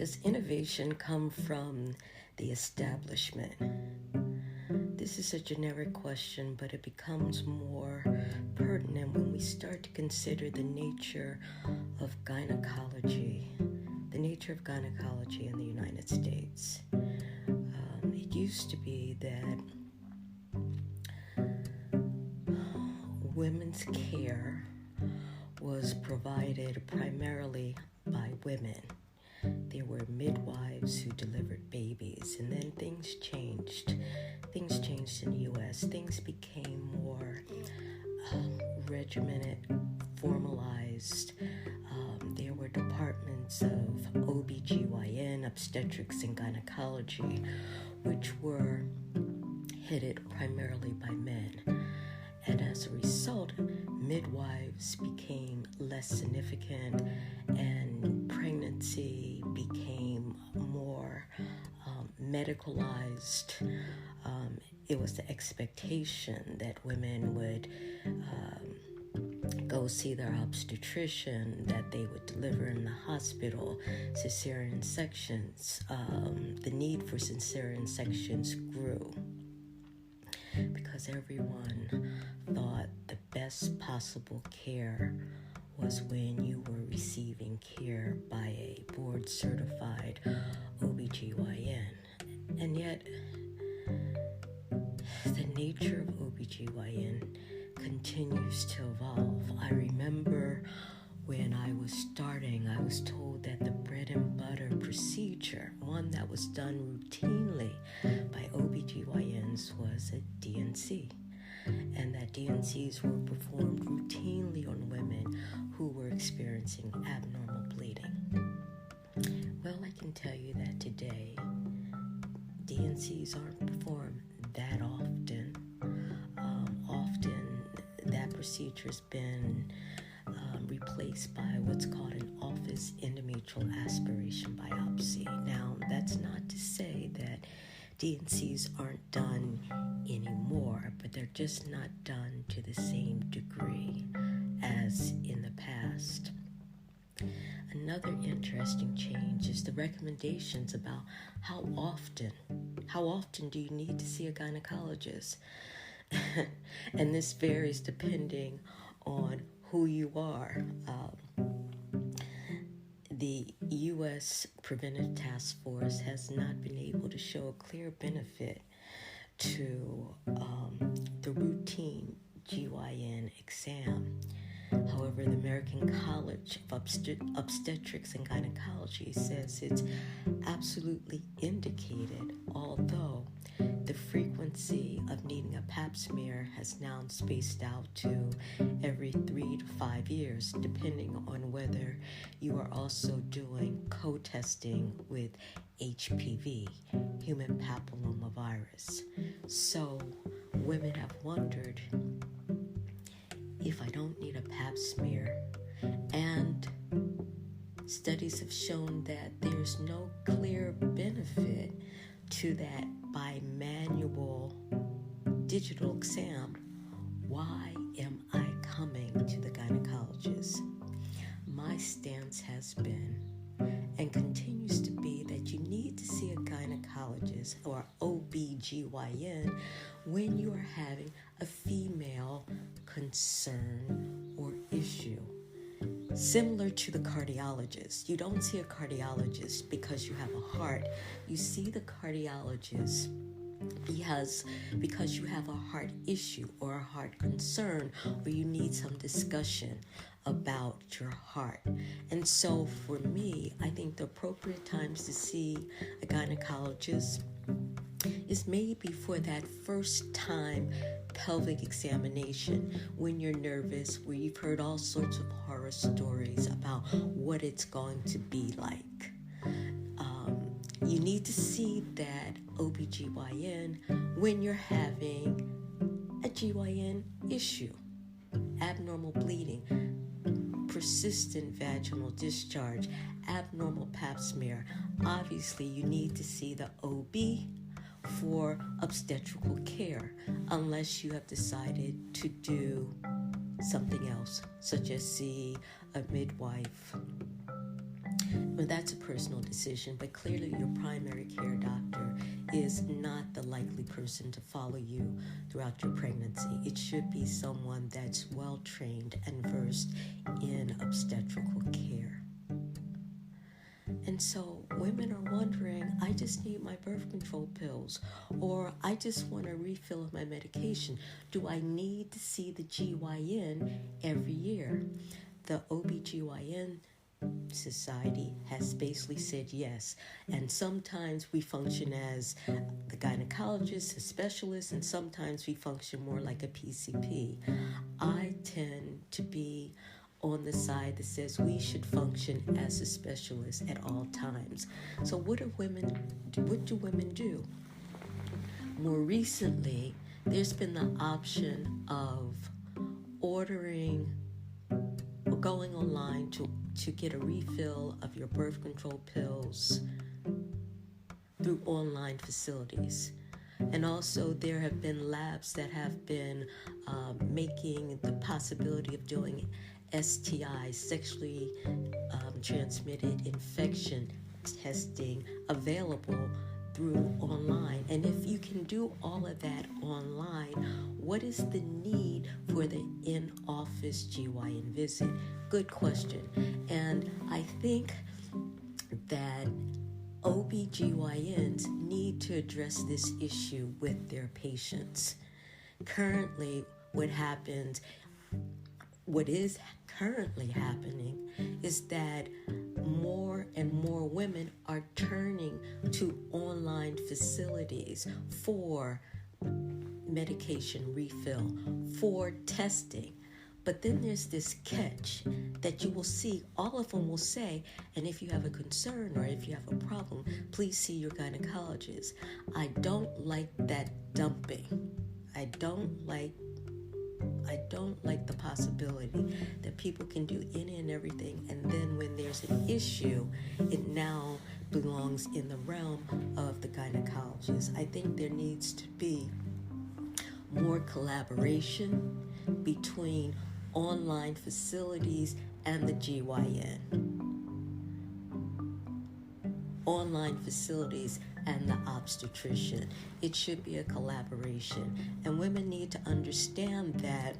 Does innovation come from the establishment? This is a generic question, but it becomes more pertinent when we start to consider the nature of gynecology in the United States. It used to be that women's care was provided primarily by women. There were midwives who delivered babies, and then things changed. Things changed in the U.S. Things became more regimented, formalized. There were departments of OBGYN, obstetrics and gynecology, which were headed primarily by men. And as a result, midwives became less significant and pregnancy became more medicalized. It was the expectation that women would go see their obstetrician, that they would deliver in the hospital, cesarean sections. The need for cesarean sections grew because everyone thought the best possible care was when you were receiving care by a board-certified OBGYN. And yet, the nature of OBGYN continues to evolve. I remember when I was starting, I was told that the bread and butter procedure, one that was done routinely by OBGYNs, was a DNC. And that DNCs were performed routinely on women who were experiencing abnormal bleeding. Well, I can tell you that today, DNCs aren't performed that often. Often that procedure has been replaced by what's called an office endometrial aspiration biopsy. Now, that's not to say that DNCs aren't done anymore, but they're just not done to the same degree as in the past. Another interesting change is the recommendations about how often do you need to see a gynecologist? And this varies depending on who you are. The U.S. Preventive Task Force has not been able to show a clear benefit to the routine GYN exam. However, the American College of Obstetrics and Gynecology says it's absolutely indicated, although the frequency of needing a pap smear has now spaced out to every 3 to 5 years, depending on whether you are also doing co-testing with HPV, human papillomavirus. So women have wondered, if I don't need a pap smear, and studies have shown that there's no clear benefit to that bimanual digital exam, why am I coming to the gynecologist? My stance has been and continues to be that you need to see a gynecologist or OBGYN when you are having a female concern or issue. Similar to the cardiologist, you don't see a cardiologist because you have a heart. You see the cardiologist because you have a heart issue or a heart concern, or you need some discussion about your heart. And so for me, I think the appropriate times to see a gynecologist is maybe for that first time pelvic examination, when you're nervous, where you've heard all sorts of horror stories about what it's going to be like. You need to see that OBGYN when you're having a GYN issue, abnormal bleeding, persistent vaginal discharge, abnormal pap smear. Obviously, you need to see the OB for obstetrical care, unless you have decided to do something else, such as see a midwife. Well, that's a personal decision, but clearly your primary care doctor is not the likely person to follow you throughout your pregnancy. It should be someone that's well trained and versed in obstetrical care. And so women are wondering, I just need my birth control pills, or I just want a refill of my medication. Do I need to see the GYN every year? The OBGYN Society has basically said yes, and sometimes we function as the gynecologist, a specialist, and sometimes we function more like a PCP. I tend to be on the side that says we should function as a specialist at all times. So what do women do? More recently, there's been the option of ordering or going online to get a refill of your birth control pills through online facilities. And also there have been labs that have been making the possibility of doing STI, sexually transmitted infection testing, available through online. And if you can do all of that online, what is the need for the in-office GYN visit? Good question. And I think that OBGYNs need to address this issue with their patients. Currently, what is currently happening is that more and more women are turning to online facilities for medication refill, for testing. But then there's this catch that you will see, all of them will say, and if you have a concern or if you have a problem, please see your gynecologist. I don't like that dumping. I don't like the possibility that people can do any and everything, and then when there's an issue, it now belongs in the realm of the gynecologist. I think there needs to be more collaboration between online facilities and the GYN. Online facilities and the obstetrician. It should be a collaboration. And women need to understand that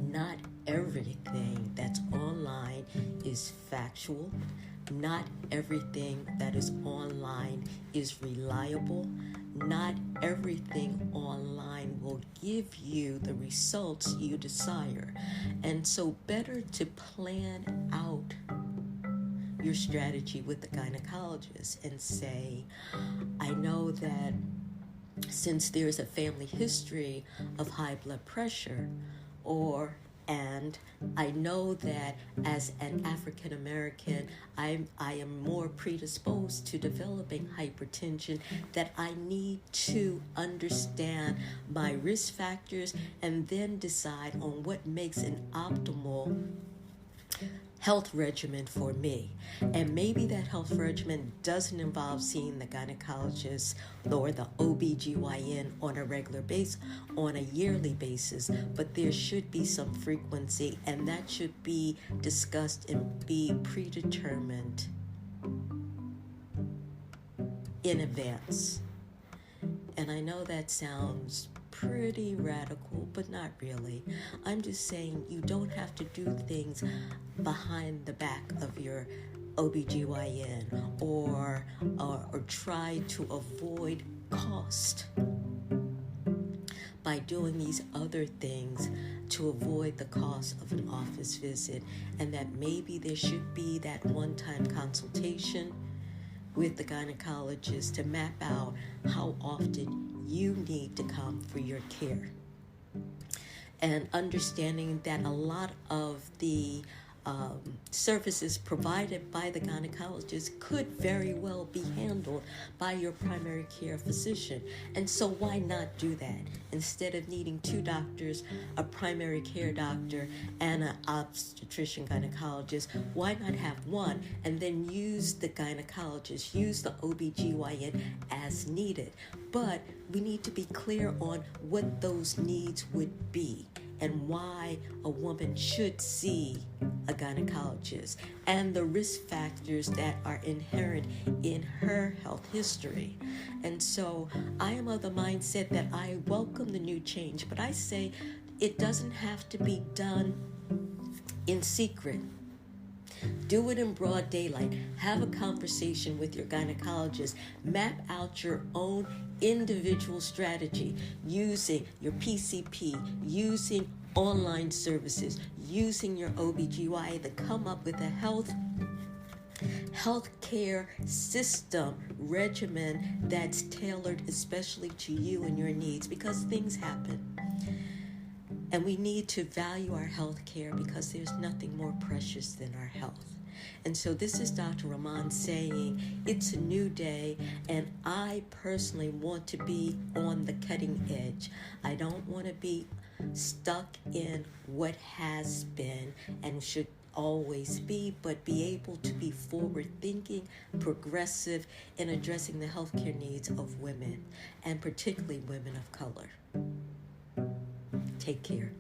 not everything that's online is factual. Not everything that is online is reliable. Not everything online will give you the results you desire. And so better to plan out your strategy with the gynecologist and say, I know that since there's a family history of high blood pressure, and I know that as an African American, I am more predisposed to developing hypertension, that I need to understand my risk factors and then decide on what makes an optimal health regimen for me. And maybe that health regimen doesn't involve seeing the gynecologist or the OBGYN on a regular basis, on a yearly basis, but there should be some frequency, and that should be discussed and be predetermined in advance. And I know that sounds pretty radical, but not really. I'm just saying you don't have to do things behind the back of your OBGYN or try to avoid cost by doing these other things to avoid the cost of an office visit, and that maybe there should be that one-time consultation with the gynecologist to map out how often you need to come for your care. And understanding that a lot of the services provided by the gynecologist could very well be handled by your primary care physician. And so why not do that? Instead of needing two doctors, a primary care doctor and an obstetrician gynecologist, why not have one and then use the gynecologist, use the OBGYN as needed? But we need to be clear on what those needs would be and why a woman should see a gynecologist and the risk factors that are inherent in her health history. And so I am of the mindset that I welcome the new change, but I say it doesn't have to be done in secret. Do it in broad daylight. Have a conversation with your gynecologist. Map out your own individual strategy using your PCP, using online services, using your OBGYN to come up with a healthcare system regimen that's tailored especially to you and your needs, because things happen. And we need to value our health care because there's nothing more precious than our health. And so this is Dr. Rahman saying it's a new day, and I personally want to be on the cutting edge. I don't want to be stuck in what has been and should always be, but be able to be forward-thinking, progressive in addressing the healthcare needs of women, and particularly women of color. Take care.